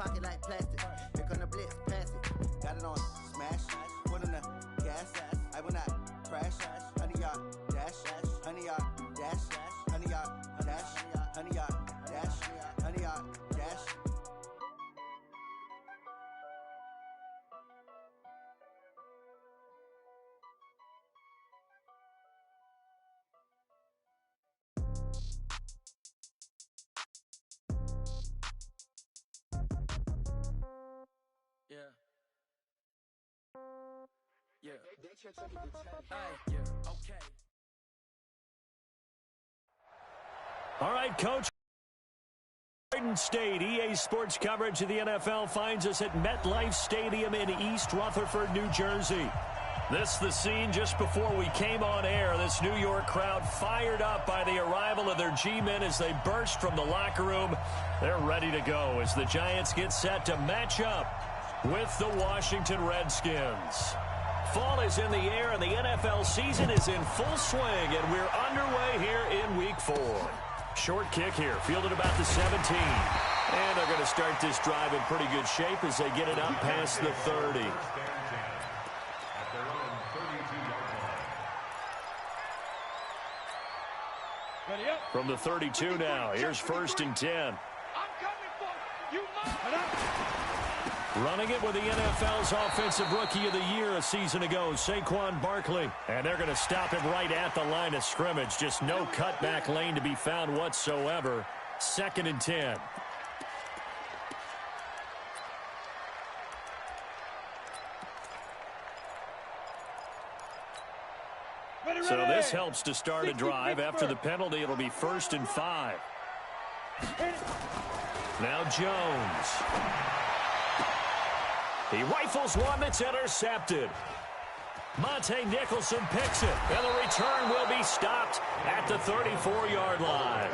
pocket like plastic. Here come the blitz, pass it. Got it on smash, put on the gas. I will not crash. 100 yard dash, 100 yard dash, 100 yard dash, 100 yard dash, 100 yard dash. All right, Coach. Garden State, EA Sports coverage of the NFL finds us at MetLife Stadium in East Rutherford, New Jersey. This the scene just before we came on air. This New York crowd fired up by the arrival of their G-men as they burst from the locker room. They're ready to go as the Giants get set to match up with the Washington Redskins. Fall is in the air and the NFL season is in full swing, and we're underway here in Week 4. Short kick here, fielded about the 17. And they're going to start this drive in pretty good shape as they get it up past the 30. From the 32 now, here's 1st and 10. Running it with the NFL's Offensive Rookie of the Year a season ago, Saquon Barkley. And they're going to stop him right at the line of scrimmage. Just no cutback lane to be found whatsoever. 2nd and 10. So this helps to start a drive. After the penalty, it'll be 1st and 5. Now Jones. He rifles one that's intercepted. Monte Nicholson picks it, and the return will be stopped at the 34-yard line.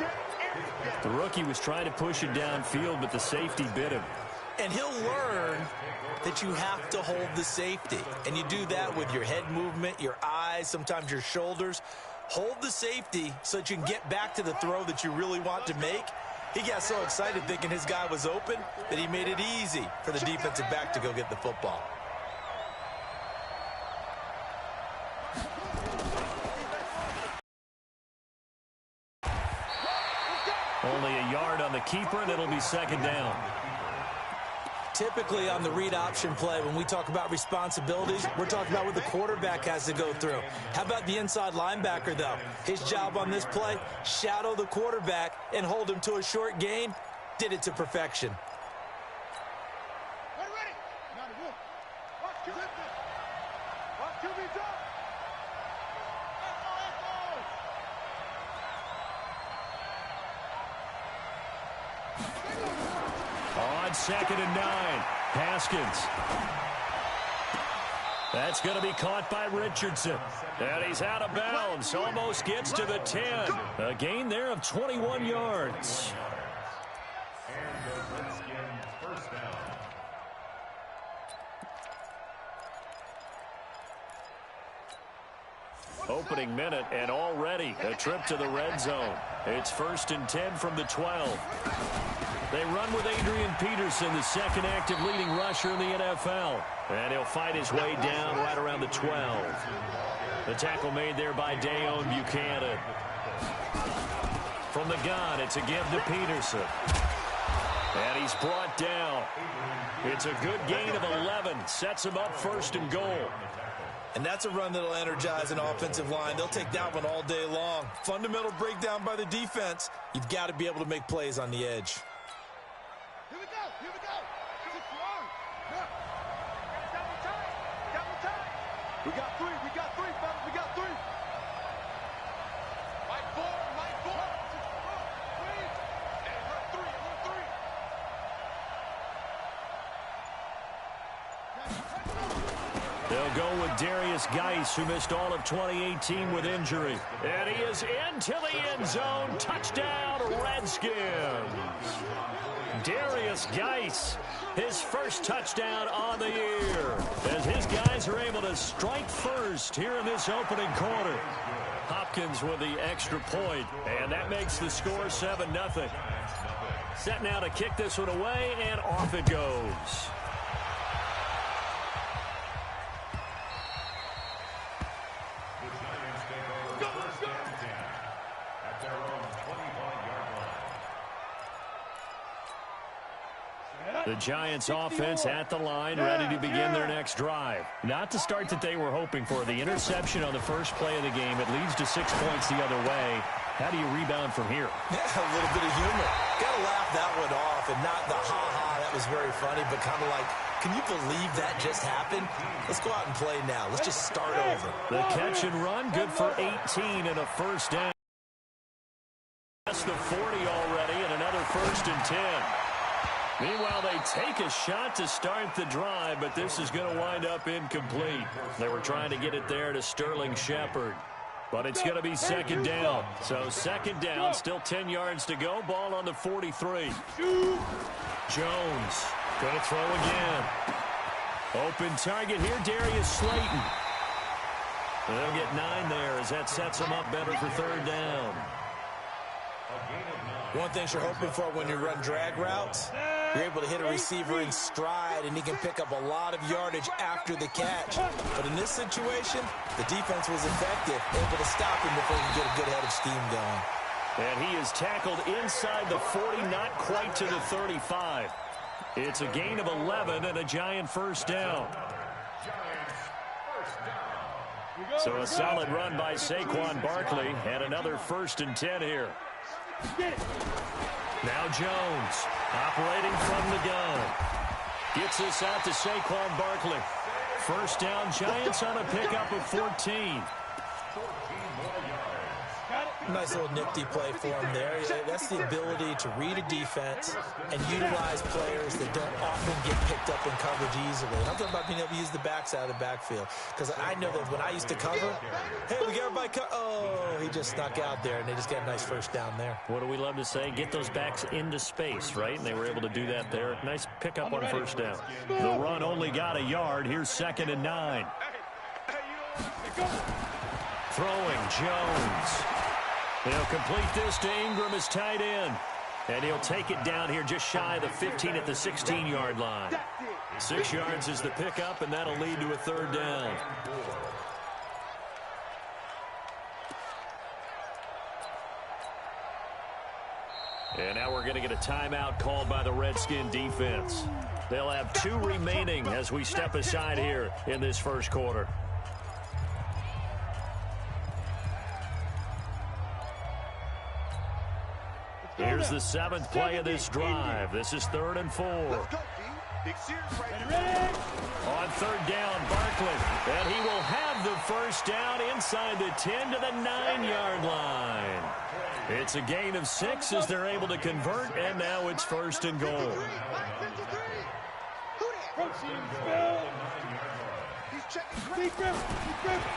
The rookie was trying to push it downfield, but the safety bit him. And he'll learn that you have to hold the safety. And you do that with your head movement, your eyes, sometimes your shoulders. Hold the safety so that you can get back to the throw that you really want to make. He got so excited thinking his guy was open that he made it easy for the defensive back to go get the football. Only a yard on the keeper, and it'll be 2nd down. Typically on the read option play, when we talk about responsibilities, we're talking about what the quarterback has to go through. How about the inside linebacker, though? His job on this play, shadow the quarterback and hold him to a short gain. Did it to perfection. On 2nd and 9, Haskins. That's going to be caught by Richardson. And he's out of bounds. Almost gets to the 10. A gain there of 21 yards. Opening minute, and already a trip to the red zone. It's 1st and 10 from the 12. They run with Adrian Peterson, the second active leading rusher in the NFL. And he'll fight his way down right around the 12. The tackle made there by Dayon Buchanan. From the gun, it's a give to Peterson. And he's brought down. It's a good gain of 11. Sets him up 1st and goal. And that's a run that'll energize an offensive line. They'll take that one all day long. Fundamental breakdown by the defense. You've got to be able to make plays on the edge. Here we go. 6 yards. Double time. We got three, fellas. We got 3. Mike 4. They'll go with Darius Geis, who missed all of 2018 with injury. And he is into the end zone. Touchdown, Redskins. Darius Geis, his first touchdown on the year, as his guys are able to strike first here in this opening quarter. Hopkins with the extra point, and that makes the score 7-0. Set now to kick this one away, and off it goes. The Giants offense at the line, ready to begin their next drive. Not the start that they were hoping for. The interception on the first play of the game, it leads to 6 points the other way. How do you rebound from here? Yeah, a little bit of humor. Got to laugh that one off, and not the ha-ha, that was very funny, but kind of like, can you believe that just happened? Let's go out and play now. Let's just start over. The catch and run, good for 18 and a first down. That's the 40 already, and another 1st and 10. Meanwhile, they take a shot to start the drive, but this is going to wind up incomplete. They were trying to get it there to Sterling Shepard, but it's going to be 2nd down. So 2nd down, still 10 yards to go. Ball on the 43. Jones going to throw again. Open target here, Darius Slayton. They'll get 9 there as that sets them up better for 3rd down. One thing you're hoping for when you run drag routes, you're able to hit a receiver in stride, and he can pick up a lot of yardage after the catch. But in this situation, the defense was effective, able to stop him before he could get a good head of steam going. And he is tackled inside the 40, not quite to the 35. It's a gain of 11 and a Giant 1st down. So a solid run by Saquon Barkley, and another 1st and 10 here. Now Jones, operating from the gun. Gets this out to Saquon Barkley. 1st down, Giants on a pickup of 14. Nice little nifty play for him there. That's the ability to read a defense and utilize players that don't often get picked up in coverage easily. And I'm talking about being able to use the backs out of the backfield. Because I know that when I used to cover, hey, we got everybody oh, he just snuck out there, and they just got a nice 1st down there. What do we love to say? Get those backs into space, right? And they were able to do that there. Nice pickup on 1st down. The run only got a yard. Here's 2nd and 9. Throwing Jones. He'll complete this to Ingram as tight end. And he'll take it down here just shy of the 15 at the 16-yard line. 6 yards is the pickup, and that'll lead to a 3rd down. And now we're going to get a timeout called by the Redskin defense. They'll have 2 remaining as we step aside here in this 1st quarter. Here's the 7th play of this drive. This is 3rd and 4. On 3rd down, Barkley. And he will have the 1st down inside the 10 to the 9-yard line. It's a gain of 6 as they're able to convert, and now it's 1st and goal.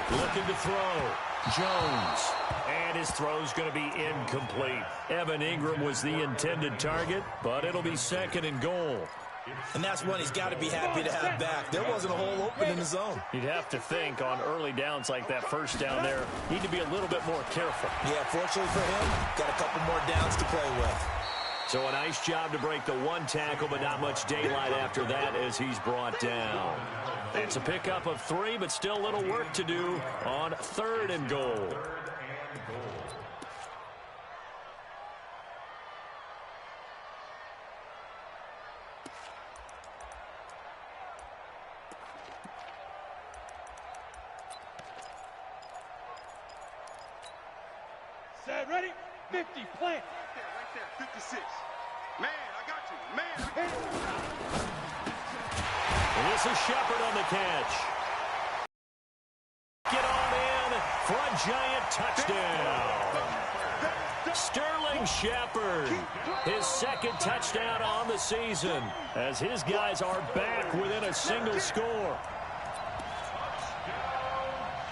Looking to throw. Jones. And his throw's going to be incomplete. Evan Ingram was the intended target, but it'll be 2nd and goal. And that's one he's got to be happy to have back. There wasn't a hole open in the zone. You'd have to think on early downs like that 1st down there, need to be a little bit more careful. Yeah, fortunately for him, got a couple more downs to play with. So a nice job to break the 1 tackle, but not much daylight after that as he's brought down. It's a pickup of 3, but still a little work to do on 3rd and goal. Set, ready, 50, plant. Right there, 56. Man, I got you. Man, I got you. And this is Shepard on the catch. Get on in for a Giant touchdown. Sterling Shepard, his 2nd touchdown on the season, as his guys are back within a single score.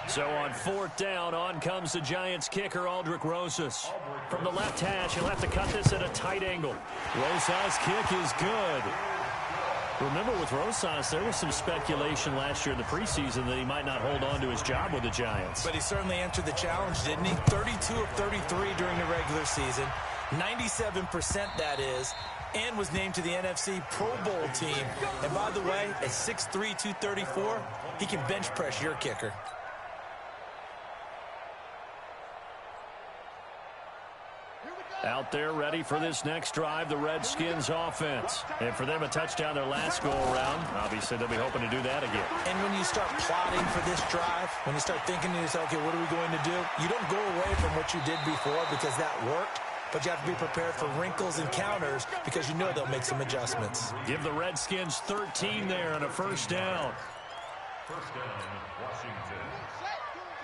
So on 4th down, on comes the Giants kicker, Aldrick Rosas. From the left hash, he'll have to cut this at a tight angle. Rosas' kick is good. Remember, with Rosas, there was some speculation last year in the preseason that he might not hold on to his job with the Giants. But he certainly answered the challenge, didn't he? 32 of 33 during the regular season. 97% that is. and was named to the NFC Pro Bowl team. And by the way, at 6'3", 234, he can bench press your kicker. Out there ready for this next drive, the Redskins offense. And for them, a touchdown their last go-around. Obviously, they'll be hoping to do that again. And when you start plotting for this drive, when you start thinking to yourself, okay, what are we going to do? You don't go away from what you did before because that worked, but you have to be prepared for wrinkles and counters because you know they'll make some adjustments. Give the Redskins 13 there on a first down. First down, Washington.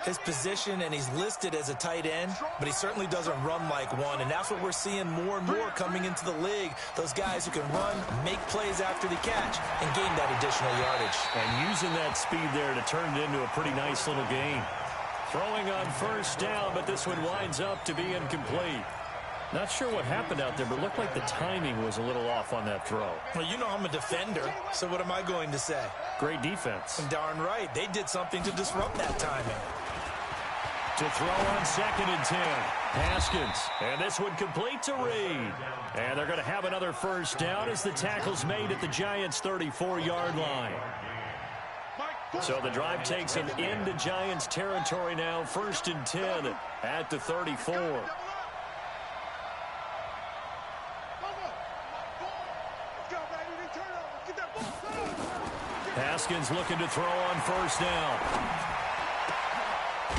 His position, and he's listed as a tight end, but he certainly doesn't run like one, and that's what we're seeing more and more coming into the league. Those guys who can run, make plays after the catch, and gain that additional yardage. And using that speed there to turn it into a pretty nice little gain. Throwing on first down, but this one winds up to be incomplete. Not sure what happened out there, but it looked like the timing was a little off on that throw. Well, you know I'm a defender, so what am I going to say? Great defense. And darn right, they did something to disrupt that timing. To throw on 2nd and 10. Haskins. And this one complete to Reed. And they're going to have another first down as the tackle's made at the Giants' 34-yard line. So the drive takes them into Giants territory now. 1st and 10 at the 34. Haskins looking to throw on first down.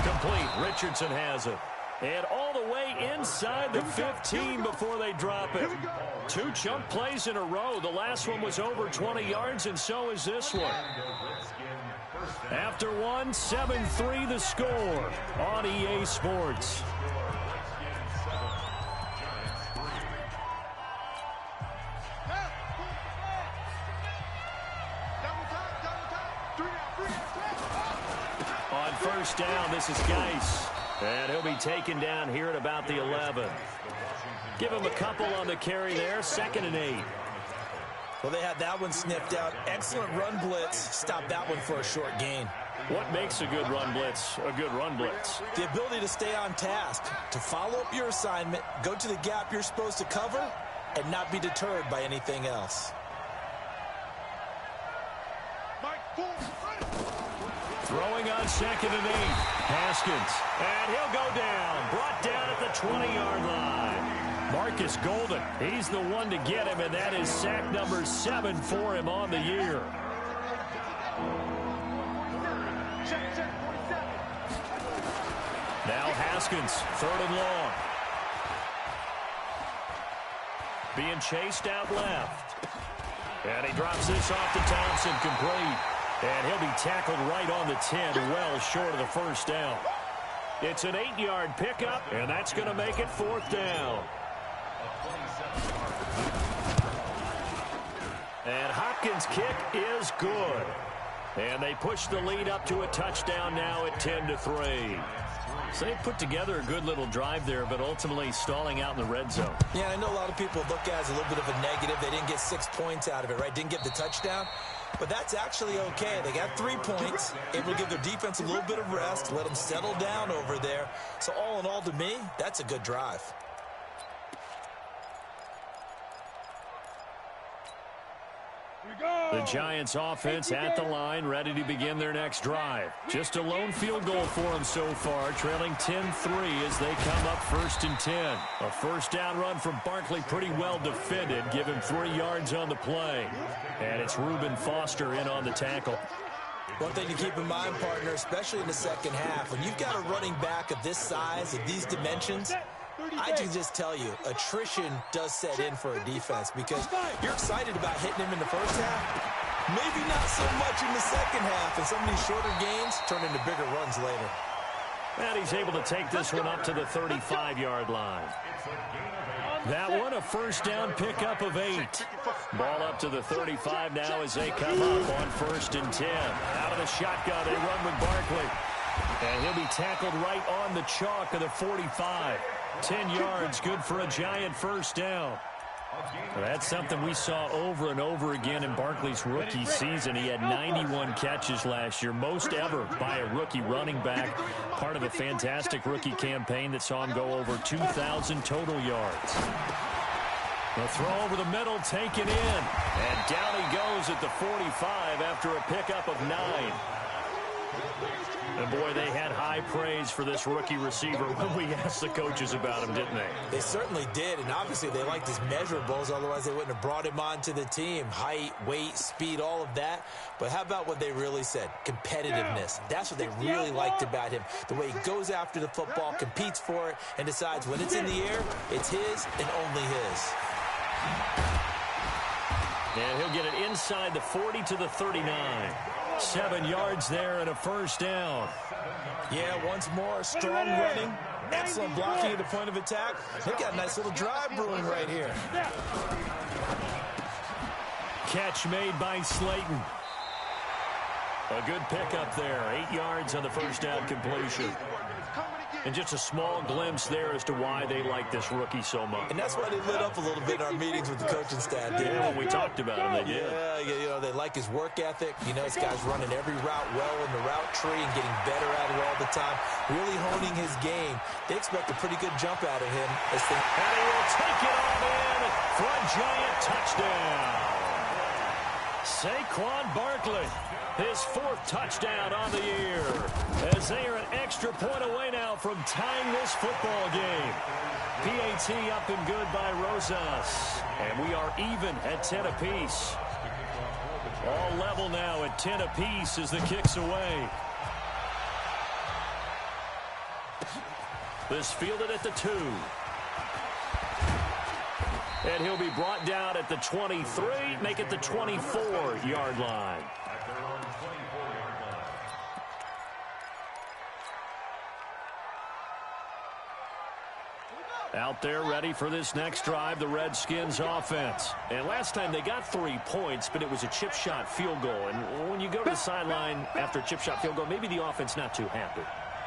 Complete. Richardson has it. And all the way inside the 15 before they drop it. 2 chunk plays in a row. The last one was over 20 yards, and so is this one. After one, 7-3 the score on EA Sports. On first down, this is Geis. And he'll be taken down here at about the 11. Give him a couple on the carry there. 2nd and 8. Well, they had that one sniffed out. Excellent run blitz. Stop that one for a short gain. What makes a good run blitz a good run blitz? The ability to stay on task, to follow up your assignment, go to the gap you're supposed to cover, and not be deterred by anything else. Throwing on 2nd and 8. Haskins. And he'll go down. Brought down at the 20-yard line. Marcus Golden. He's the one to get him, and that is sack number 7 for him on the year. Now Haskins, 3rd and long. Being chased out left. And he drops this off to Thompson, complete. And he'll be tackled right on the 10, well short of the first down. It's an 8-yard pickup, and that's going to make it 4th down. And Hopkins' kick is good. And they push the lead up to a touchdown now at 10-3. So they put together a good little drive there, but ultimately stalling out in the red zone. Yeah, I know a lot of people look at it as a little bit of a negative. They didn't get 6 points out of it, right? Didn't get the touchdown. But that's actually okay. They got 3 points, able to give their defense a little bit of rest, let them settle down over there. So all in all, to me, that's a good drive. The Giants offense at the line, ready to begin their next drive. Just a lone field goal for them so far, trailing 10-3 as they come up 1st and 10. A first down run from Barkley, pretty well defended. Give him 3 yards on the play. And it's Reuben Foster in on the tackle. One thing to keep in mind, partner, especially in the second half, when you've got a running back of this size, of these dimensions, I can just tell you, attrition does set in for a defense because you're excited about hitting him in the first half. Maybe not so much in the second half, and some of these shorter gains turn into bigger runs later. And he's able to take this one up to the 35-yard line. That one, a first down pickup of 8. Ball up to the 35 now as they come up on 1st and 10. Out of the shotgun, they run with Barkley. And he'll be tackled right on the chalk of the 45. 10 yards, good for a Giant first down. Well, that's something we saw over and over again in Barkley's rookie season. He had 91 catches last year, most ever by a rookie running back. Part of a fantastic rookie campaign that saw him go over 2,000 total yards. The throw over the middle taken in. And down he goes at the 45 after a pickup of 9. And, boy, they had high praise for this rookie receiver when we asked the coaches about him, didn't they? They certainly did, and obviously they liked his measurables. Otherwise, they wouldn't have brought him onto the team. Height, weight, speed, all of that. But how about what they really said? Competitiveness. That's what they really liked about him. The way he goes after the football, competes for it, and decides when it's in the air, it's his and only his. And he'll get it inside the 40 to the 39. 7 yards there and a first down. Yeah, once more, strong running, excellent blocking at the point of attack. They got a nice little drive brewing right here. Catch made by Slayton. A good pickup there. 8 yards on the first down completion. And just a small glimpse there as to why they like this rookie so much. And that's why they lit up a little bit in our meetings with the coaching staff. Yeah, when we talked about him, they did. Yeah, you know, they like his work ethic. You know, this guy's running every route well in the route tree and getting better at it all the time. Really honing his game. They expect a pretty good jump out of him. And he will take it on in for a giant touchdown. Saquon Barkley, his 4th touchdown on the year, as they are an extra point away now from tying this football game. PAT up and good by Rosas, and we are even at 10 apiece. All level now at 10 apiece as the kick's away. This fielded at the 2. And he'll be brought down at the 23, make it the 24-yard line. Out there ready for this next drive, the Redskins offense. And last time they got 3 points, but it was a chip shot field goal. And when you go to the sideline after a chip shot field goal, maybe the offense not too happy.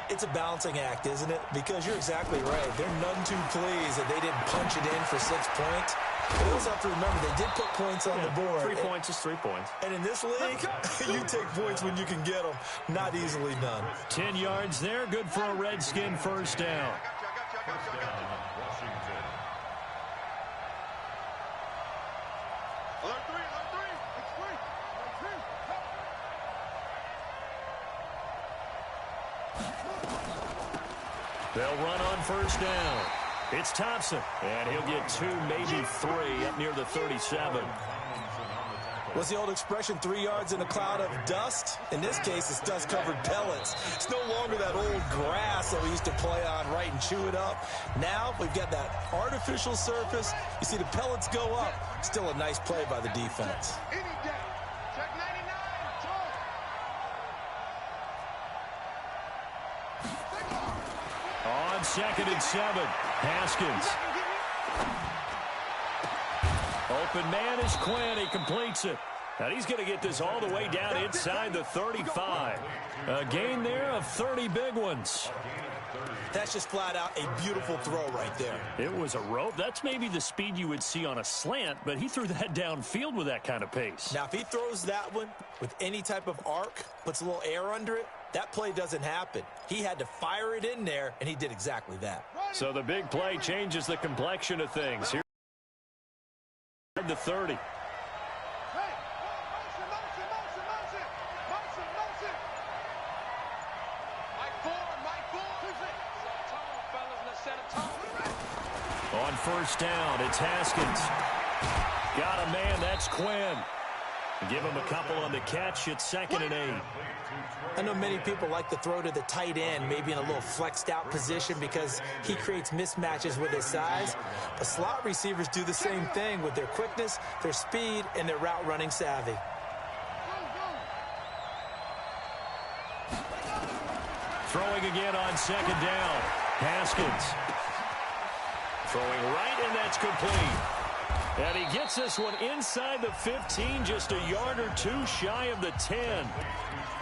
It's a balancing act, isn't it? Because you're exactly right. They're none too pleased that they didn't punch it in for 6 points. But you also have to remember, they did put points on the board. 3 points is 3 points. And in this league, you take points when you can get them. Not easily done. 10 yards there, good for a Redskin first down. First down, Washington. Alert 3, alert 3. It's free. They'll run on first down. It's Thompson, and he'll get 2, maybe 3 up near the 37. What's the old expression, 3 yards in a cloud of dust? In this case, it's dust-covered pellets. It's no longer that old grass that we used to play on, right, and chew it up. Now we've got that artificial surface. You see the pellets go up. Still a nice play by the defense. Any day. Check 99. On 2nd and 7, Haskins. Open man is Quinn. He completes it. And he's going to get this all the way down inside the 35. A gain there of 30 big ones. That's just flat out a beautiful throw right there. It was a rope. That's maybe the speed you would see on a slant, but he threw that downfield with that kind of pace. Now, if he throws that one with any type of arc, puts a little air under it, that play doesn't happen. He had to fire it in there, and he did exactly that. So the big play changes the complexion of things. Here the 30. Hey, motion. Mike Ford. Set a tone. On first down, it's Haskins. Got a man, that's Quinn. Give him a couple on the catch. It's 2nd and 8. I know many people like to throw to the tight end, maybe in a little flexed out position because he creates mismatches with his size. But slot receivers do the same thing with their quickness, their speed, and their route running savvy. Throwing again on 2nd down. Haskins. Throwing right, and that's complete. And he gets this one inside the 15, just a yard or 2 shy of the 10.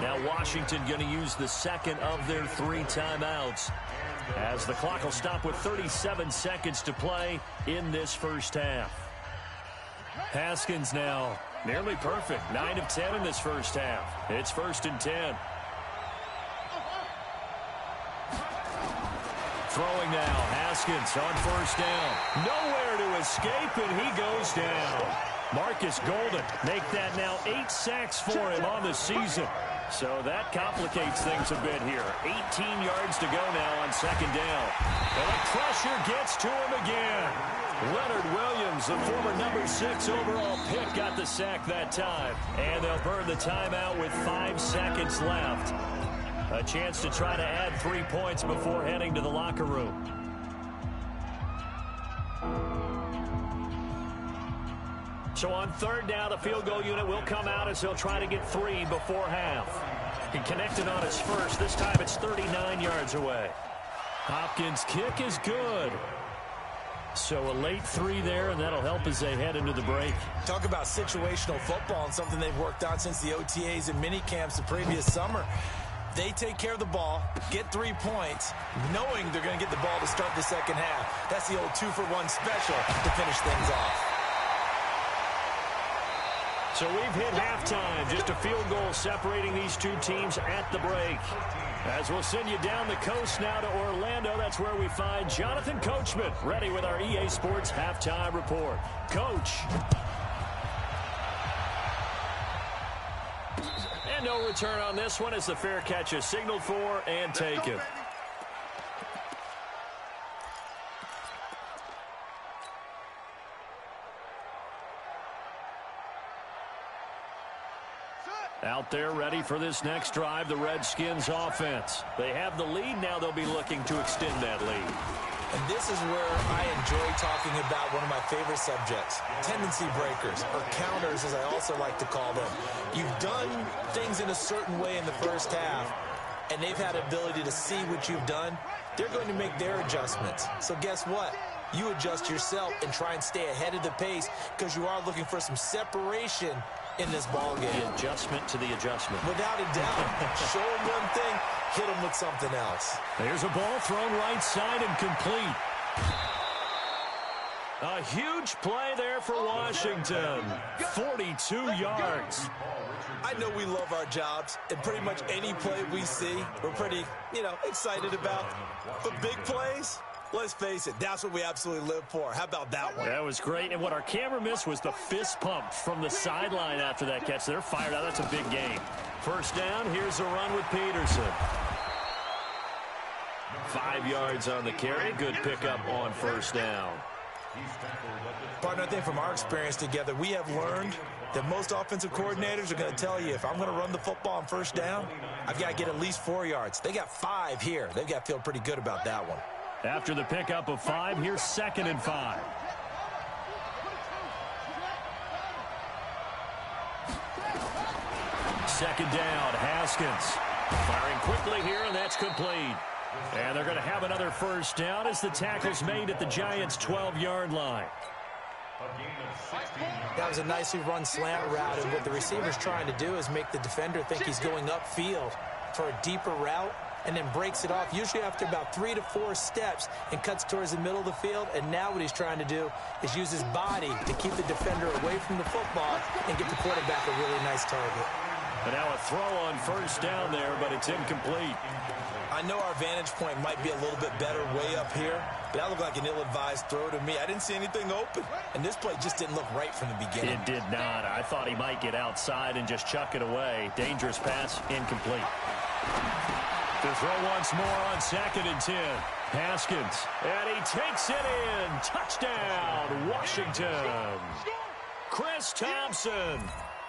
Now Washington going to use the 2nd of their 3 timeouts, as the clock will stop with 37 seconds to play in this first half. Haskins now nearly perfect. 9 of 10 in this first half. It's 1st and 10. Throwing now, Haskins on first down. Nowhere to escape, and he goes down. Marcus Golden make that now 8 sacks for him on the season. So that complicates things a bit here. 18 yards to go now on second down. And the pressure gets to him again. Leonard Williams, the former number 6 overall pick, got the sack that time. And they'll burn the timeout with 5 seconds left. A chance to try to add 3 points before heading to the locker room. So on third down, the field goal unit will come out as they'll try to get 3 before half. He connected on his first. This time it's 39 yards away. Hopkins' kick is good. So a late 3 there, and that'll help as they head into the break. Talk about situational football and something they've worked on since the OTAs and mini camps the previous summer. They take care of the ball, get 3 points, knowing they're going to get the ball to start the second half. That's the old 2-for-1 special to finish things off. So we've hit halftime. Just a field goal separating these two teams at the break. As we'll send you down the coast now to Orlando, that's where we find Jonathan Coachman, ready with our EA Sports Halftime Report. Coach. And no return on this one as the fair catch is signaled for and taken. Out there ready for this next drive, the Redskins offense. They have the lead. Now they'll be looking to extend that lead. And this is where I enjoy talking about one of my favorite subjects, tendency breakers, or counters as I also like to call them. You've done things in a certain way in the first half, and they've had ability to see what you've done. They're going to make their adjustments. So guess what? You adjust yourself and try and stay ahead of the pace because you are looking for some separation in this ball game. The adjustment to the adjustment. Without a doubt. Show them one thing, hit them with something else. There's a ball thrown right side and complete. A huge play there for Washington. 42 yards. I know we love our jobs, and pretty much any play we see, we're pretty, excited about. But big plays, let's face it, that's what we absolutely live for. How about that one? That was great, and what our camera missed was the fist pump from the sideline after that catch. They're fired out. That's a big game. First down, here's a run with Peterson. 5 yards on the carry. Good pickup on first down. Partner, I think from our experience together, we have learned that most offensive coordinators are going to tell you, if I'm going to run the football on first down, I've got to get at least 4 yards. They got 5 here. They've got to feel pretty good about that one. After the pickup of 5, here's 2nd and 5. Second down, Haskins. Firing quickly here, and that's complete. And they're going to have another first down as the tackle's made at the Giants' 12-yard line. That was a nicely run slant route, and what the receiver's trying to do is make the defender think he's going upfield for a deeper route, and then breaks it off, usually after about 3 to 4 steps, and cuts towards the middle of the field. And now what he's trying to do is use his body to keep the defender away from the football and get the quarterback a really nice target. And now a throw on first down there, but it's incomplete. I know our vantage point might be a little bit better way up here, but that looked like an ill-advised throw to me. I didn't see anything open, and this play just didn't look right from the beginning. It did not. I thought he might get outside and just chuck it away. Dangerous pass, incomplete. To throw once more on 2nd and 10. Haskins, and he takes it in. Touchdown, Washington. Chris Thompson,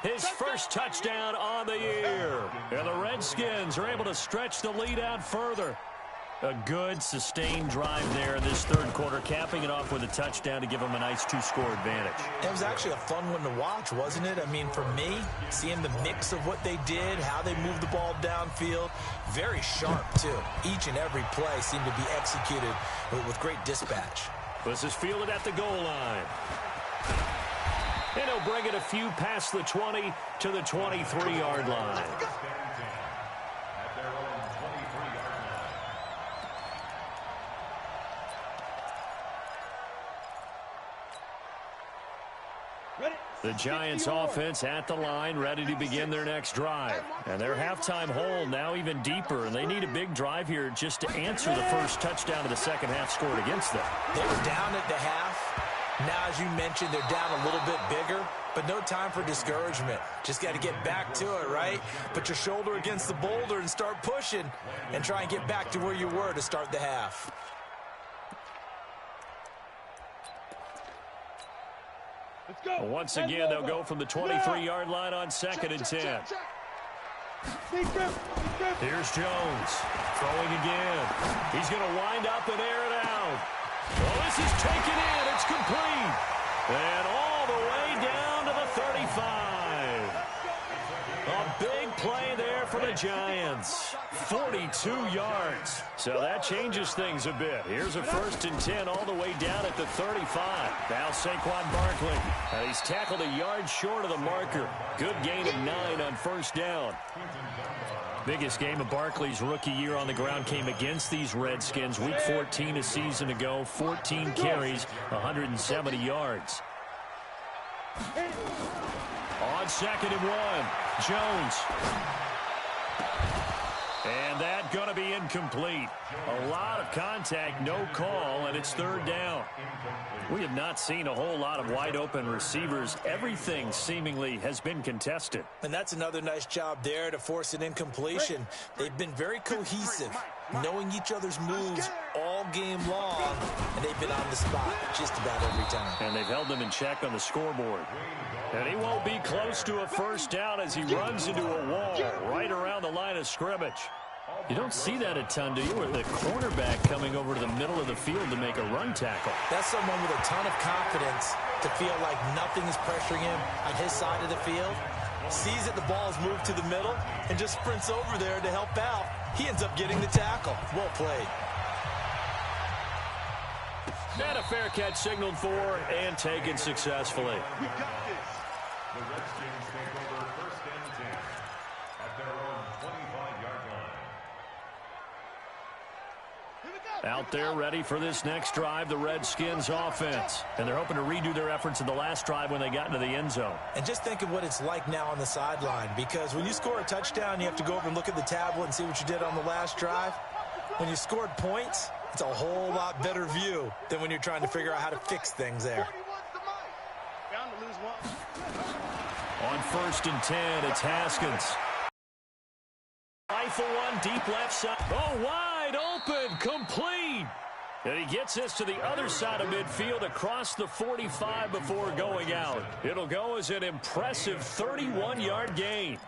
his first touchdown on the year. And the Redskins are able to stretch the lead out further. A good, sustained drive there in this third quarter, capping it off with a touchdown to give them a nice 2-score advantage. It was actually a fun one to watch, wasn't it? I mean, for me, seeing the mix of what they did, how they moved the ball downfield, very sharp, too. Each and every play seemed to be executed with great dispatch. This is fielded at the goal line. And he'll bring it a few past the 20 to the 23-yard line. Ready, The Giants offense at the line, ready to begin their next drive. And their halftime hole now even deeper, and they need a big drive here just to answer the first touchdown of the second half scored against them. They were down at the half. Now, as you mentioned, they're down a little bit bigger, but no time for discouragement. Just got to get back to it, right? Put your shoulder against the boulder and start pushing and try and get back to where you were to start the half. Let's go. Well, once again, they'll go from the 23-yard line on 2nd and 10. Here's Jones throwing again. He's going to wind up and air it out. Well, this is taken in. It's complete. And all the way down to the 35. A big play there for the Giants. 42 yards. So that changes things a bit. Here's a 1st and 10 all the way down at the 35. Now Saquon Barkley. He's tackled a yard short of the marker. Good gain of 9 on 1st down. Biggest game of Barkley's rookie year on the ground came against these Redskins. Week 14 a season ago. 14 carries, 170 yards. On 2nd and 1, Jones. And that going to be incomplete. A lot of contact, no call, and it's 3rd down. We have not seen a whole lot of wide-open receivers. Everything seemingly has been contested. And that's another nice job there to force an incompletion. They've been very cohesive, knowing each other's moves all game long, and they've been on the spot just about every time. And they've held them in check on the scoreboard. And he won't be close to a 1st down as he runs into a wall right around the line of scrimmage. You don't see that a ton, do you? With the cornerback coming over to the middle of the field to make a run tackle. That's someone with a ton of confidence to feel like nothing is pressuring him on his side of the field. Sees that the ball is moved to the middle and just sprints over there to help out. He ends up getting the tackle. Well played. And a fair catch signaled for and taken successfully. We got this. The Redskins take over 1st and 10 at their own 25-yard line. Here we go. Out there ready for this next drive, the Redskins offense. And they're hoping to redo their efforts in the last drive when they got into the end zone. And just think of what it's like now on the sideline, because when you score a touchdown, you have to go over and look at the tablet and see what you did on the last drive. When you scored points, it's a whole lot better view than when you're trying to figure out how to fix things there. Bound to lose one. On 1st and 10, it's Haskins. Rifle one, deep left side. Oh, wide open, complete. And he gets this to the other side of midfield across the 45 before going out. It'll go as an impressive 31-yard gain.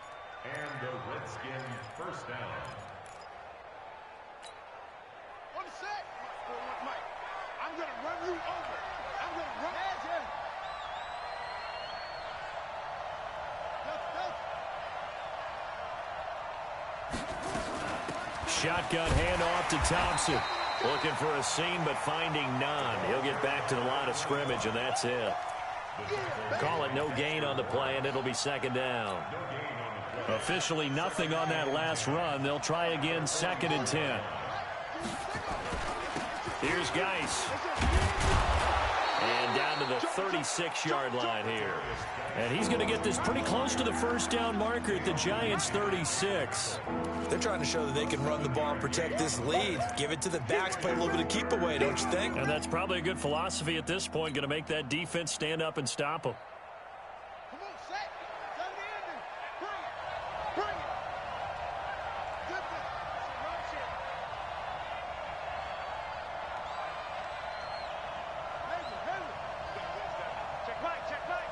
And the Redskins 1st down. On the set. Mike, I'm going to run you over. I'm going to run. Shotgun handoff to Thompson. Looking for a seam, but finding none. He'll get back to the line of scrimmage, and that's it. Call it no gain on the play, and it'll be 2nd down. Officially nothing on that last run. They'll try again 2nd and 10. Here's Geis. And down to the 36-yard line here. And he's going to get this pretty close to the 1st down marker at the Giants' 36. They're trying to show that they can run the ball and protect this lead. Give it to the backs, play a little bit of keep away, don't you think? And that's probably a good philosophy at this point, going to make that defense stand up and stop them. Come on, set. It's on the ending. Bring it. Bring it. Good thing. Check right, check right.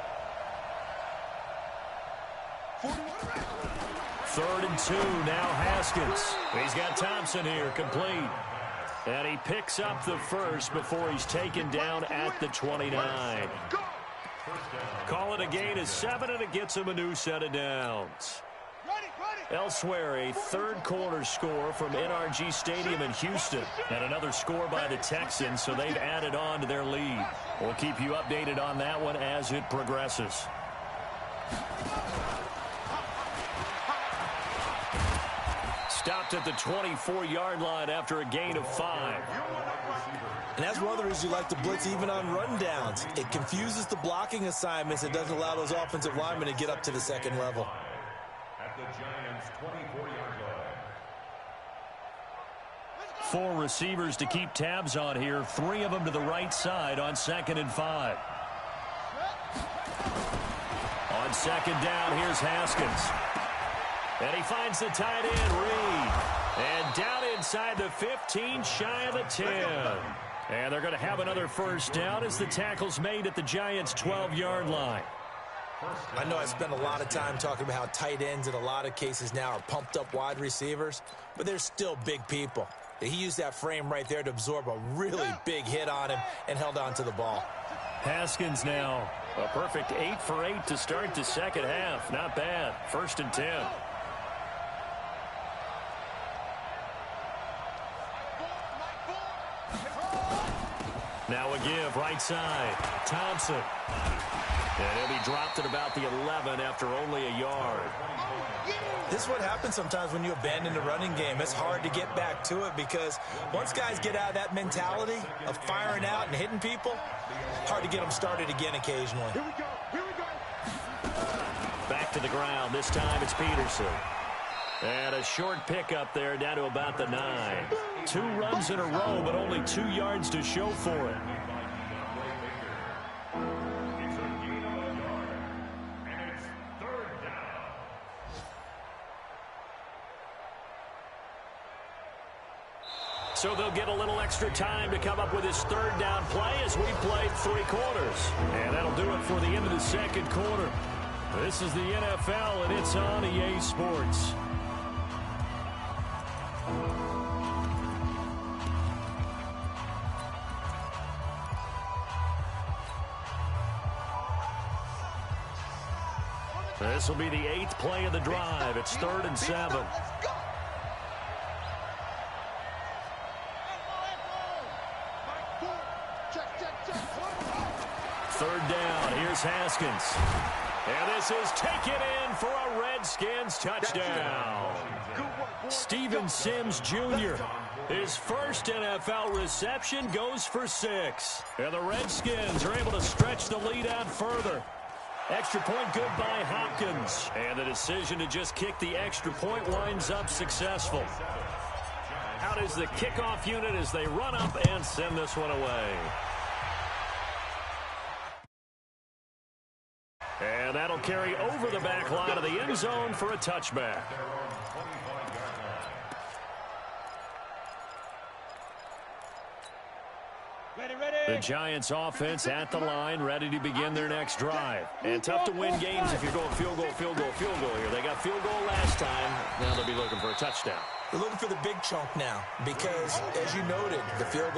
3rd and 2, now Haskins. He's got Thompson here, complete. And he picks up the first before he's taken down at the 29. Call it a gain of 7, and it gets him a new set of downs. Elsewhere, a 3rd quarter score from NRG Stadium in Houston. And another score by the Texans, so they've added on to their lead. We'll keep you updated on that one as it progresses. stopped at the 24-yard line after a gain of 5. And that's one of the reasons you like to blitz even on rundowns. It confuses the blocking assignments. It doesn't allow those offensive linemen to get up to the second level. At the Giants' 24-yard line. 4 receivers to keep tabs on here. 3 of them to the right side on 2nd and 5. On 2nd down, here's Haskins. And he finds the tight end, Reed. And down inside the 15, shy of the 10. And they're going to have another first down as the tackle's made at the Giants' 12-yard line. I know I spent a lot of time talking about how tight ends in a lot of cases now are pumped up wide receivers, but they're still big people. He used that frame right there to absorb a really big hit on him and held on to the ball. Haskins now a perfect 8 for 8 to start the second half. Not bad. 1st and 10. Now a give right side. Thompson. And he'll be dropped at about the 11 after only a yard. This is what happens sometimes when you abandon the running game. It's hard to get back to it because once guys get out of that mentality of firing out and hitting people, hard to get them started again occasionally. Here we go. Here we go. Back to the ground. This time it's Peterson. And a short pickup there down to about the 9. 2 runs in a row, but only 2 yards to show for it. It's a gain of a yard. And it's 3rd down. So they'll get a little extra time to come up with his 3rd down play as we played 3 quarters. And that'll do it for the end of the second quarter. This is the NFL, and it's on EA Sports. This will be the 8th play of the drive. It's 3rd and 7. Third down. Here's Haskins. And this is taken in for a Redskins touchdown. Steven Sims Jr. His first NFL reception goes for 6. And the Redskins are able to stretch the lead out further. Extra point good by Hopkins. And the decision to just kick the extra point winds up successful. Out is the kickoff unit as they run up and send this one away. And that'll carry over the back line of the end zone for a touchback. The Giants offense at the line, ready to begin their next drive. And tough to win games if you're going field goal, field goal, field goal here. They got field goal last time. Now they'll be looking for a touchdown. They're looking for the big chunk now because, as you noted, the field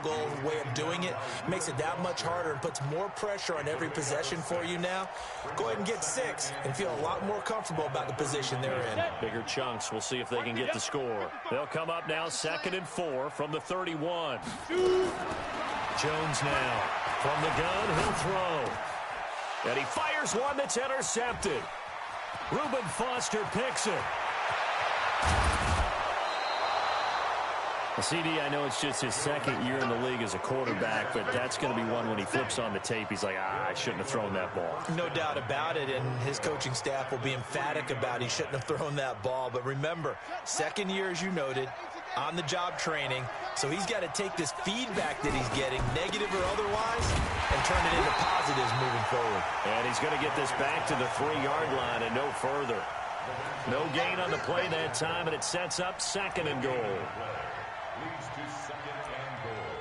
goal way of doing it makes it that much harder and puts more pressure on every possession for you now. Go ahead and get 6 and feel a lot more comfortable about the position they're in. Bigger chunks. We'll see if they can get the score. They'll come up now 2nd and 4 from the 31. Jones now from the gun. He'll throw. And he fires one that's intercepted. Reuben Foster picks it. CD, I know it's just his 2nd year in the league as a quarterback, but that's going to be one when he flips on the tape. He's like, I shouldn't have thrown that ball. No doubt about it, and his coaching staff will be emphatic about he shouldn't have thrown that ball. But remember, 2nd year, as you noted, on-the-job training, so he's got to take this feedback that he's getting, negative or otherwise, and turn it into positives moving forward. And he's going to get this back to the 3-yard line and no further. No gain on the play that time, and it sets up 2nd and goal. Leads to 2nd and goal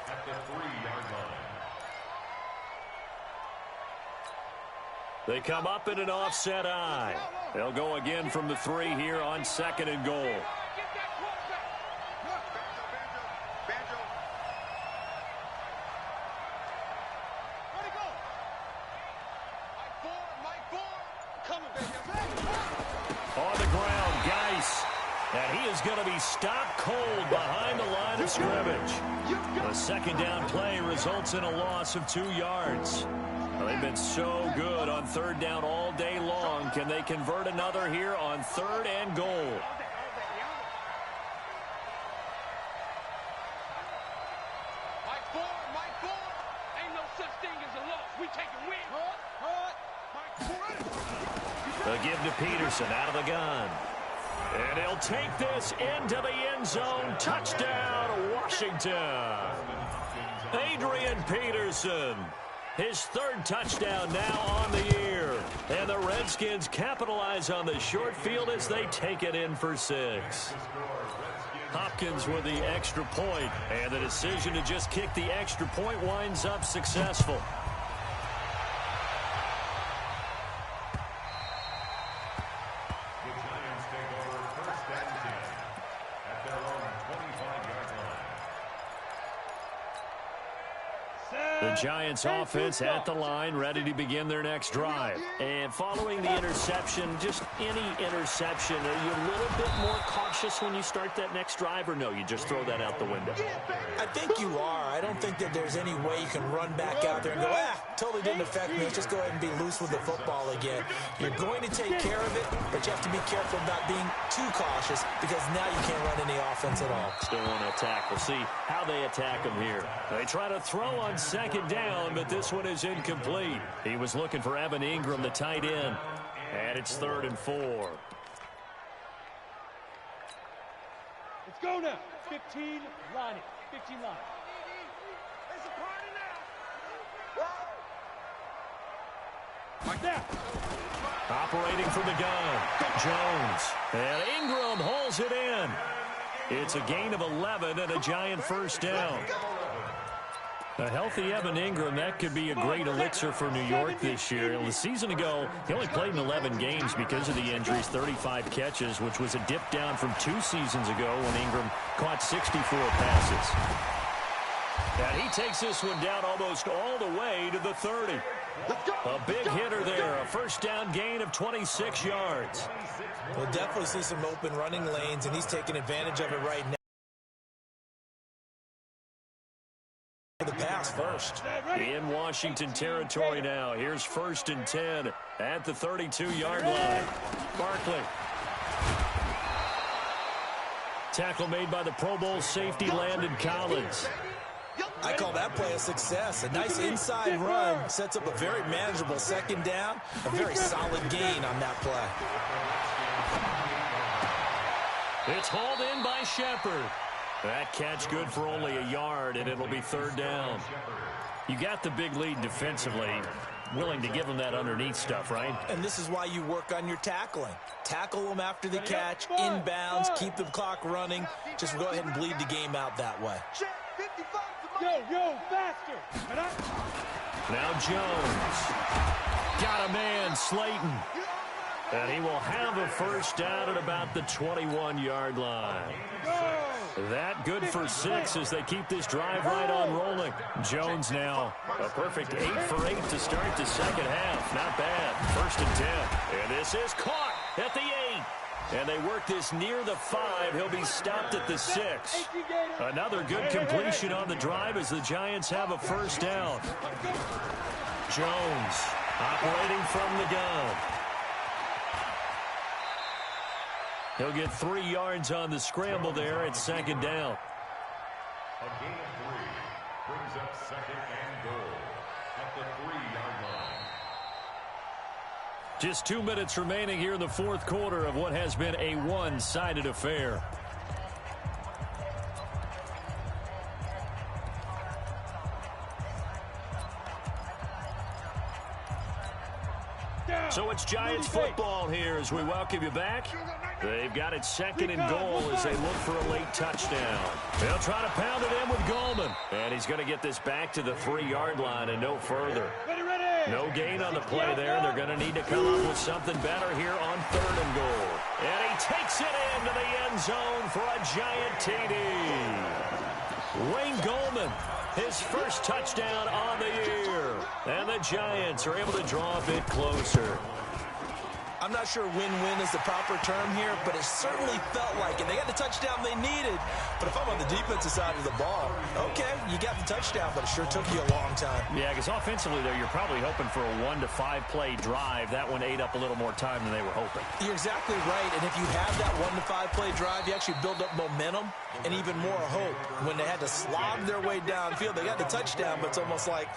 at the 3-yard line. They come up in an offset eye. They'll go again from the 3 here on 2nd and goal. On the ground, Geis. And he is going to be stopped cold behind the line of scrimmage. The 2nd down play results in a loss of 2 yards. Well, they've been so good on 3rd down all day long. Can they convert another here on 3rd and goal? A give to Peterson out of the gun. And he'll take this into the end zone. Touchdown, Washington. Adrian Peterson. His third touchdown now on the year. And the Redskins capitalize on the short field as they take it in for 6. Hopkins with the extra point, and the decision to just kick the extra point winds up successful. The Giants offense at the line, ready to begin their next drive. And following the interception, just any interception, are you a little bit more cautious when you start that next drive, or no, you just throw that out the window? I think you are. I don't think that there's any way you can run back out there and go, totally didn't affect me. Let's just go ahead and be loose with the football again. You're going to take care of it, but you have to be careful about being too cautious because now you can't run any offense at all. Still want to attack. We'll see how they attack him here. They try to throw on second down, but this one is incomplete. He was looking for Evan Ingram, the tight end. And it's 3rd and 4. Let's go now. 15 line it. 15 line. It's a party now. Like that. Operating from the gun, Jones. And Ingram holds it in. It's a gain of 11 and a Giant first down. A healthy Evan Ingram, that could be a great elixir for New York this year. The season ago, he only played in 11 games because of the injuries, 35 catches, which was a dip down from 2 seasons ago when Ingram caught 64 passes. And he takes this one down almost all the way to the 30. A big hitter there, a first down gain of 26 yards. We'll definitely see some open running lanes, and he's taking advantage of it right now. The pass first. In Washington territory now. Here's 1st and 10 at the 32-yard line. Barkley. Tackle made by the Pro Bowl safety Landon Collins. I call that play a success. A nice inside run sets up a very manageable second down. A very solid gain on that play. It's hauled in by Shepard. That catch good for only a yard, and it'll be 3rd down. You got the big lead defensively. Willing to give them that underneath stuff, right? And this is why you work on your tackling. Tackle them after the catch, inbounds, keep the clock running. Just go ahead and bleed the game out that way. Yo, faster. Now Jones. Got a man, Slayton. And he will have a first down at about the 21-yard line. That good for 6 as they keep this drive right on rolling. Jones now a perfect 8 for 8 to start the second half. Not bad. 1st and 10. And this is caught at the 8. And they work this near the 5. He'll be stopped at the 6. Another good completion on the drive as the Giants have a first down. Jones operating from the gun. He'll get 3 yards on the scramble there at 2nd down. A gain of 3 brings up 2nd and goal at the 3-yard line. Just 2 minutes remaining here in the 4th quarter of what has been a one-sided affair. So it's Giants football here as we welcome you back. They've got it 2nd and goal as they look for a late touchdown. They'll try to pound it in with Goldman. And he's going to get this back to the 3-yard line and no further. No gain on the play there. They're going to need to come up with something better here on 3rd and goal. And he takes it into the end zone for a Giant TD. Wayne Goldman, his first touchdown on the year. And the Giants are able to draw a bit closer. I'm not sure win-win is the proper term here, but it certainly felt like it. They got the touchdown they needed, but if I'm on the defensive side of the ball, okay, you got the touchdown, but it sure took you a long time. Yeah, because offensively, though, you're probably hoping for a 1 to 5 play drive. That one ate up a little more time than they were hoping. You're exactly right, and if you have that 1 to 5 play drive, you actually build up momentum and even more hope. When they had to slog their way downfield, they got the touchdown, but it's almost like,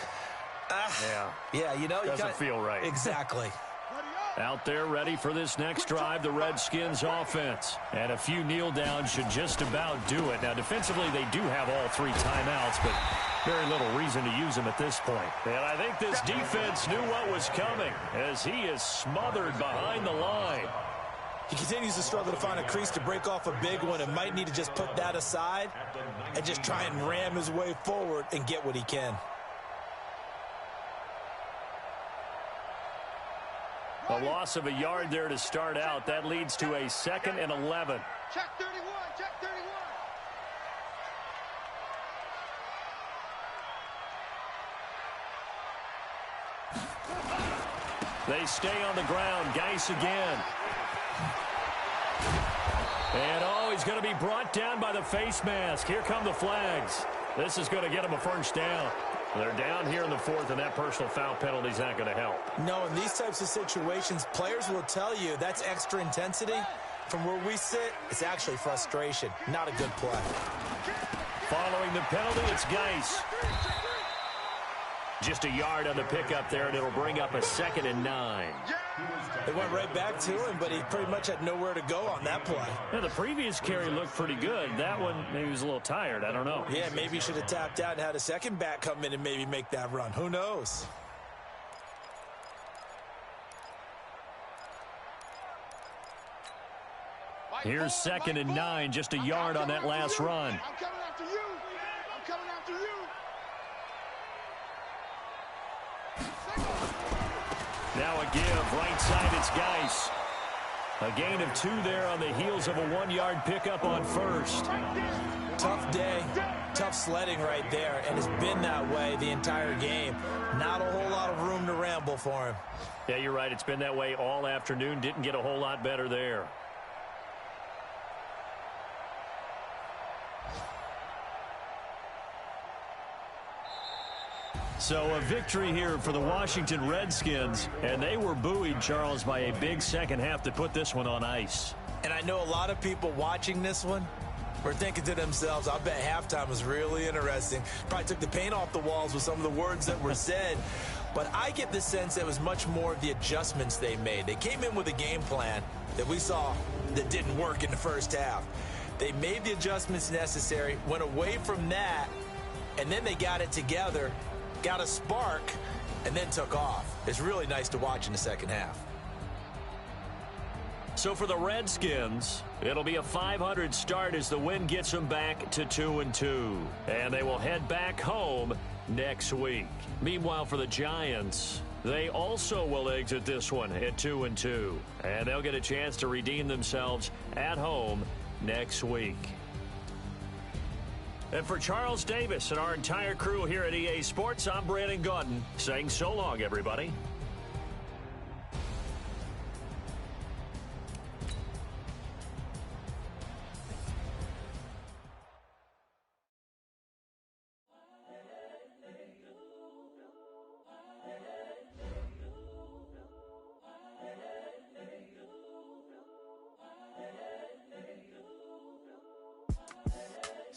yeah, you know, doesn't feel right. Exactly. Out there ready for this next drive, the Redskins offense. And a few kneel downs should just about do it. Now, defensively, they do have all 3 timeouts, but very little reason to use them at this point. And I think this defense knew what was coming as he is smothered behind the line. He continues to struggle to find a crease to break off a big one and might need to just put that aside and just try and ram his way forward and get what he can. A loss of a yard there to start out. That leads to a 2nd and 11. Check 31, check 31. They stay on the ground. Geis again. And, he's going to be brought down by the face mask. Here come the flags. This is going to get him a first down. They're down here in the 4th, and that personal foul penalty is not going to help. No, in these types of situations, players will tell you that's extra intensity. From where we sit, it's actually frustration. Not a good play. Following the penalty, it's Geis. Just a yard on the pickup there, and it'll bring up a 2nd and 9. They went right back to him, but he pretty much had nowhere to go on that play. Yeah, the previous carry looked pretty good. That one, maybe he was a little tired. I don't know. Yeah, maybe he should have tapped out and had a second back come in and maybe make that run. Who knows? Here's 2nd and 9, just a yard on that last run. I'm coming after you. I'm coming after you. Now a give, right side, it's Geis. A gain of 2 there on the heels of a 1-yard pickup on first. Tough day, tough sledding right there, and it's been that way the entire game. Not a whole lot of room to ramble for him. Yeah, you're right. It's been that way all afternoon. Didn't get a whole lot better there. So a victory here for the Washington Redskins, and they were buoyed, Charles, by a big second half to put this one on ice. And I know a lot of people watching this one were thinking to themselves, I bet halftime was really interesting. Probably took the paint off the walls with some of the words that were said. But I get the sense it was much more of the adjustments they made. They came in with a game plan that we saw that didn't work in the first half. They made the adjustments necessary, went away from that, and then they got it together, got a spark, and then took off. It's really nice to watch in the second half. So for the Redskins, it'll be a .500 start as the win gets them back to 2-2. And they will head back home next week. Meanwhile, for the Giants, they also will exit this one at 2-2. And they'll get a chance to redeem themselves at home next week. And for Charles Davis and our entire crew here at EA Sports, I'm Brandon Gaudin saying so long, everybody.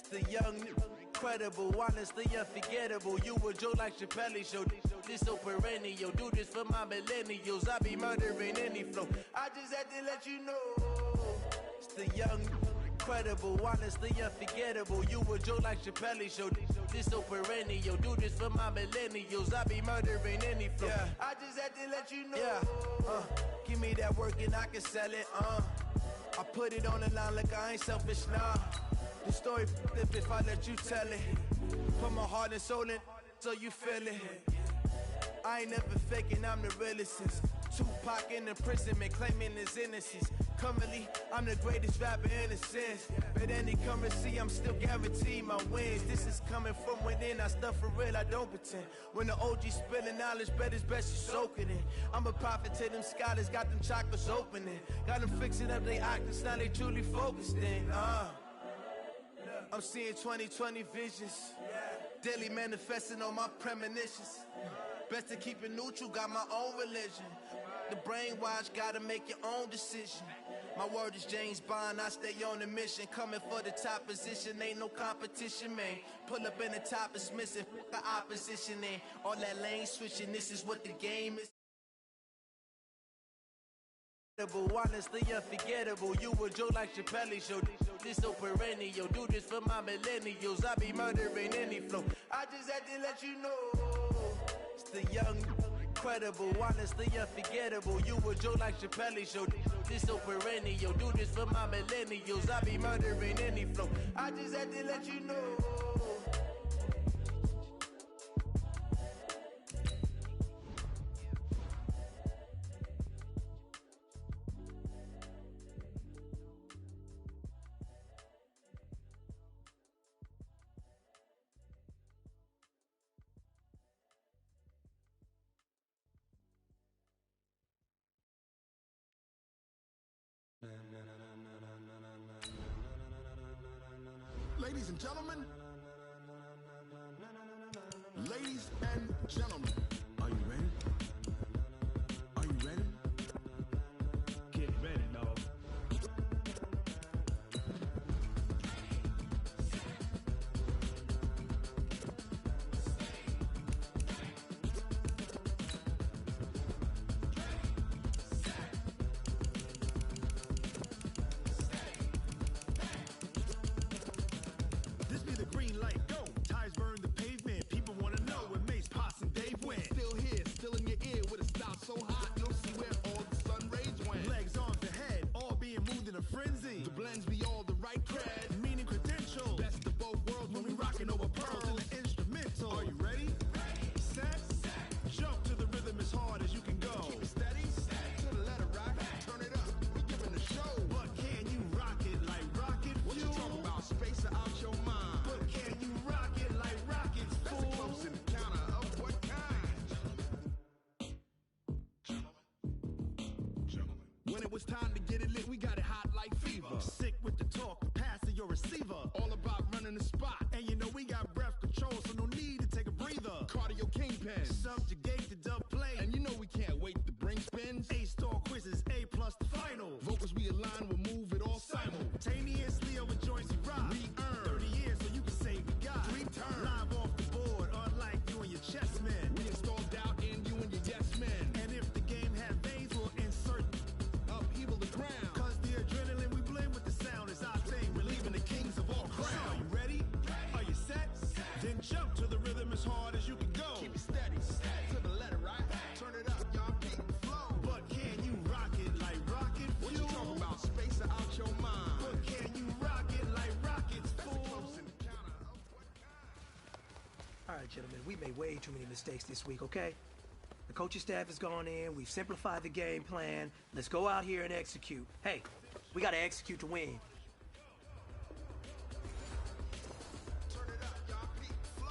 The young, incredible, honestly unforgettable. You a Joe like Chappelle show. This so perennial. Do this for my millennials. I be murdering any flow. I just had to let you know. It's the young, incredible, honestly unforgettable. You a Joe like Chappelle show. This so perennial. Do this for my millennials. I be murdering any flow. Yeah. I just had to let you know. Yeah. Give me that work and I can sell it. I put it on the line like I ain't selfish, nah. The story flip if I let you tell it. Put my heart and soul in so you feel it. I ain't never faking, I'm the realest since Tupac in imprisonment, claiming his innocence. Currently, I'm the greatest rapper in a sense. But any currency, I'm still guaranteed my wins. This is coming from within, I stuff for real, I don't pretend. When the OG spilling knowledge, bet it's best you soak it in. I'm a prophet to them scholars, got them chakras opening. Got them fixing up they octaves, now they truly focused in. I'm seeing 2020 visions. Daily manifesting on my premonitions. Best to keep it neutral, got my own religion. The brainwash, gotta make your own decision. My word is James Bond, I stay on the mission. Coming for the top position, ain't no competition, man. Pull up in the top, it's missing, the opposition, and all that lane switching, this is what the game is. Honestly unforgettable. You a joke like Chappelle show. This so perennial. Do this for my millennials. I be murdering any flow. I just had to let you know. It's the young, incredible, honestly unforgettable. You a joke like Chappelle show. This so perennial. Do this for my millennials. I be murdering any flow. I just had to let you know. Ladies and gentlemen, ladies and gentlemen, are you ready? Are you ready? Get ready, dog. This be the green light, go. Ties burn the pavement. People wanna know where Mace, Potts, and Dave went. Still here, still in your ear with a style so hot, you'll see where all the sun rays went. Legs off the head, all being moved in a frenzy. The blends be all the right cred, meaning credentials. Best of both worlds when we rockin' over pearls in the instrumental. Are you ready? Set, jump to the rhythm as hard as you can go. Keep it steady, to the letter right. Turn it up, we giving the show. But can you rock it like rocket fuel? What you talking about? Space or out your mind? But can you rock it like rockets, fool? That's a close encounter of what kind? Gentlemen. When it was time to get it lit, we got it hot like fever. Sick with the talk, pass to your receiver. All about running the spot. And you know we got breath control, so no need to take a breather. Cardio kingpin, subjugate the dub play. And you know we can't wait to bring spins. A-star quizzes, A+ the final. Vocals we align, we'll move it all simultaneously over joints we rock. We earn 30 years, so you can say we got 3 turns. Live off the board, unlike you and your chess men. We install doubt in you and your yes men. And if the game had veins, we'll insert upheaval the ground. Cause the adrenaline we blend with the sound is our thing. Relieving the kings of all crowns. So are you ready? Are you set? Then jump to the rhythm as hard as you can go. Keep it steady, to the letter right. Turn it up, y'all beat the flow. But can you rock it like rocket fuel? What you talking about? Space or out your mind? But can you rock it like rockets, fool? All right, gentlemen, we made way too many mistakes this week, okay? The coaching staff has gone in, we've simplified the game plan. Let's go out here and execute. Hey, we gotta execute to win. Turn it up, y'all beat the flow.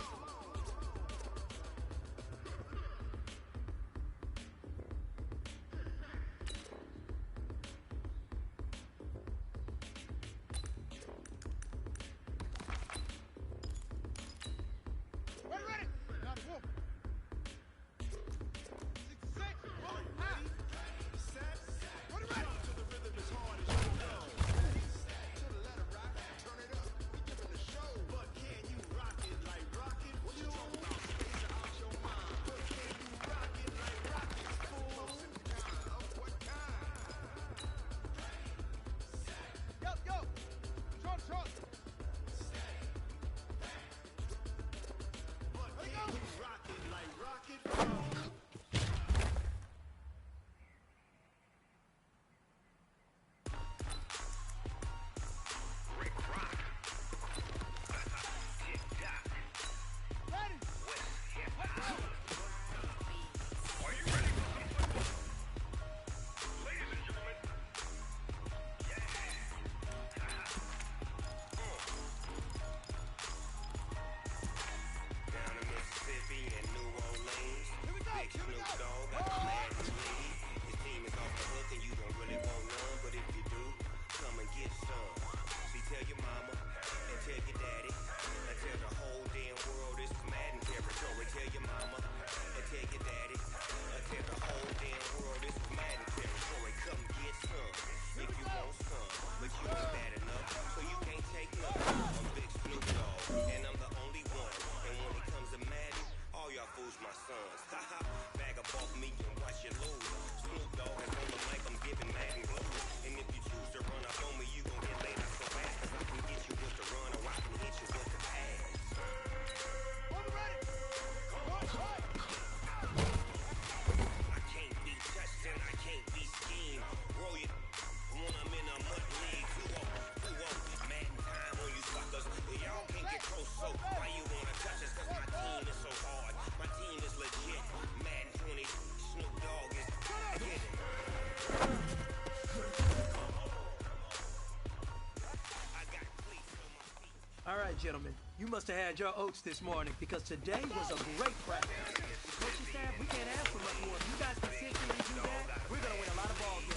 Ready, ready. Now the whoop. 66. Are you ready? Set, Ready, ready. jump to the rhythm as hard as you can go. To the letter right, turn it up, we giving the show. But can you rock it like rocket fuel? What you talking about? Space or out your mind? But can you rock it like rockets, fool? Close encounter of what kind? Yo, yo. Short, short. But Let it can go. you rock it like rocket fuel? Ready. Let's go. right, gentlemen. You must have had your oats this morning because today was a great practice. The coaching staff, we can't ask for much more. If you guys consistently do that, we're going to win a lot of ball games.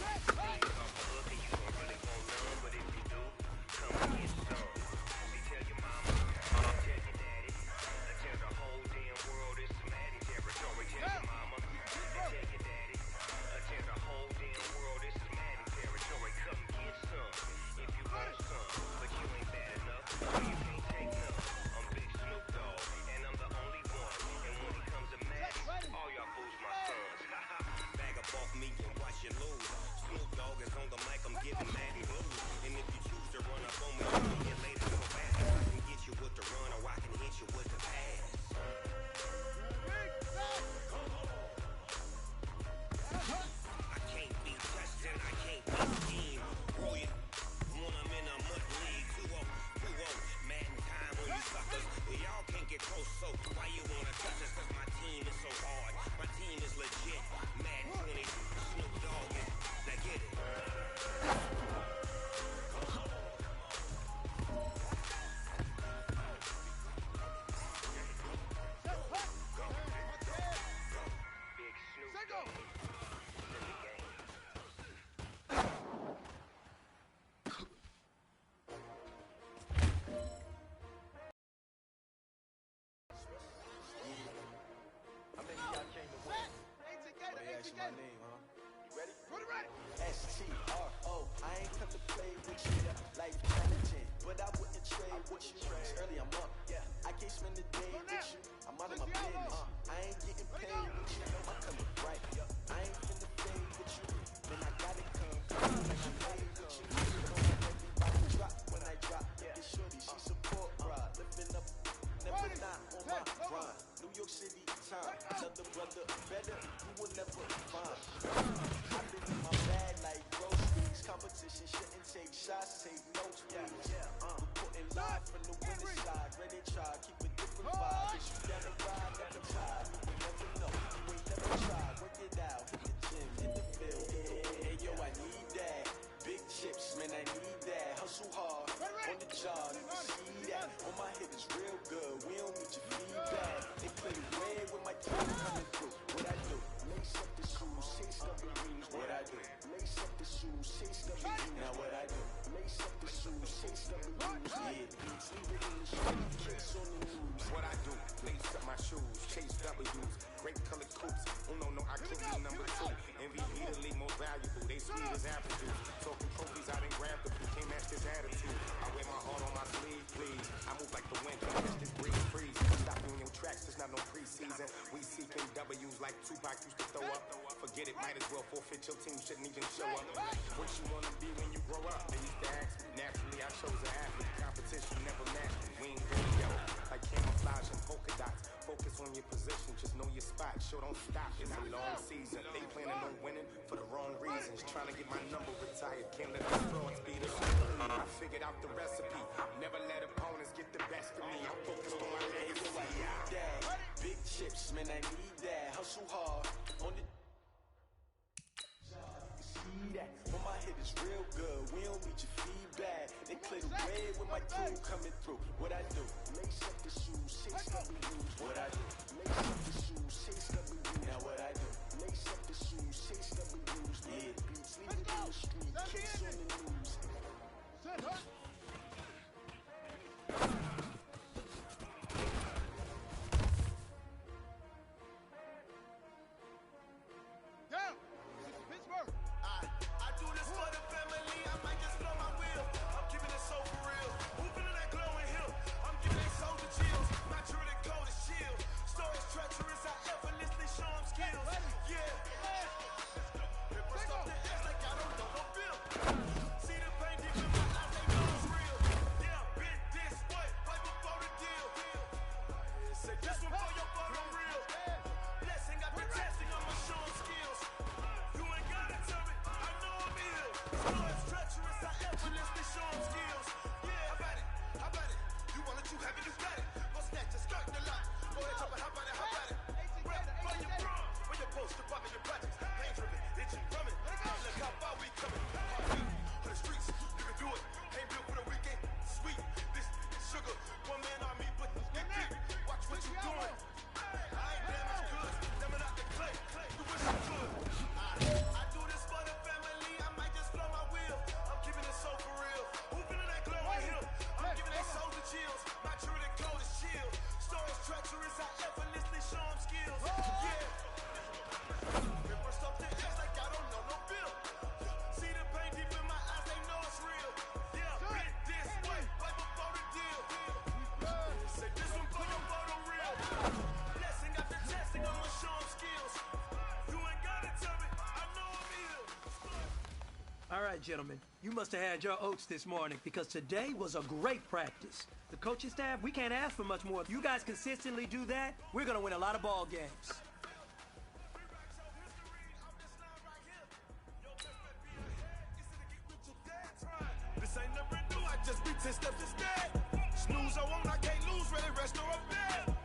My name, huh? You ready? Ready. S-T-R-O. I ain't come to play with you. Life challenging, but I wouldn't trade with you. Early I'm up. I can't spend the day with you. I'm out of my business. I ain't getting paid with you. I'm coming right. I ain't finna fade with you. Then I gotta come. Like I'm made with you. Everybody drop when I drop. Get shorty, she support ride. Living up, never not on my grind. New York City time. Another brother better. You will never find. I've been in my bag like groceries. Competition shouldn't take shots, take notes, please. Reporting live from the winning side. Ready to try, keep a different vibe. Bitch, you down the ride, never tired. You will never know. You ain't never tried. Work it out. Hit the gym, hit the field. Hey, yo, I need that. Big chips, man, I need that. Hustle hard on the job. You see that? On my head is real good. We don't need your feedback. They play red with my crew coming through. What I do? Lace up the shoes, chase up the rings. What I do? Lace up the shoes, chase up the rings. Now what I do? Lace up the shoes, chase up the rings. Yeah, beats, leave it in the street, case on the news. What I do? Lace up my shoes, chase W's, great colored coops. No, I can't be number 2. MVP the league most valuable. They sweet as apple juice. Talking trophies, I didn't grab the few. Can't match this attitude. I wear my heart on my sleeve, please. I move like the wind, can't catch this breeze, freeze. Stop in your tracks, there's not no preseason. We seeking W's like Tupac used to throw up. Forget it, might as well forfeit your team, shouldn't even show up. What you wanna be when you grow up? They used to ask me. Naturally, I chose an athlete. Competition never matched me. We ain't going yellow. Like camouflage and polka dots. Focus on your position, just know your spot. Show don't stop, it's a long season. They planning on winning for the wrong reasons. Trying to get my number retired, can't let the frauds beat us. I figured out the recipe. Never let opponents get the best of me. I'm focused on my legacy. I need that. Big chips, man, I need that. Hustle hard on the. See that? On my head is real good. We don't need your feedback. They play the red with my crew coming through. What I do? Lace up the shoes, chase W's. What I do? Lace up the shoes, chase W's. Now what I do? Lace up the shoes, chase W's. Yeah, beats, leave it in the street, case on the news. I do this for the family, I might just blow my wheel. I'm keeping it so for real. Who feeling that glowing hill? I'm giving they soldier chills. Naturally cold as chill. Stories treacherous, I effortlessly show them skills. Yeah. They press off the edge like I don't know no feel. See the pain deep in my eyes, they know it's real. Yeah, been this way, right before the deal. Say this one for your photo real. Blessing, I've been testing on my show them skills. You ain't gotta tell me, I know I'm ill. Stories treacherous, I effortlessly show them skills. Yeah, how about it? You want it, you have it, you got it. Go snatch a skirt, the lot. Go ahead, drop it, how about it? Rep, for your bra. When you're supposed to pop in your projects. Pain driven, itching from it. Look how far we coming. Heartbeat on the streets, you can do it. Ain't built for the weekend. Sweet, this is sugar. One right, gentlemen. You must have had your oats this morning because today was a great practice. The coaching staff, we can't ask for much more. If you guys consistently do that, we're going to win a lot of ball games. This ain't never new, I just be 10 steps instead. Snooze, I won't, I can't lose, ready, rest or a bed.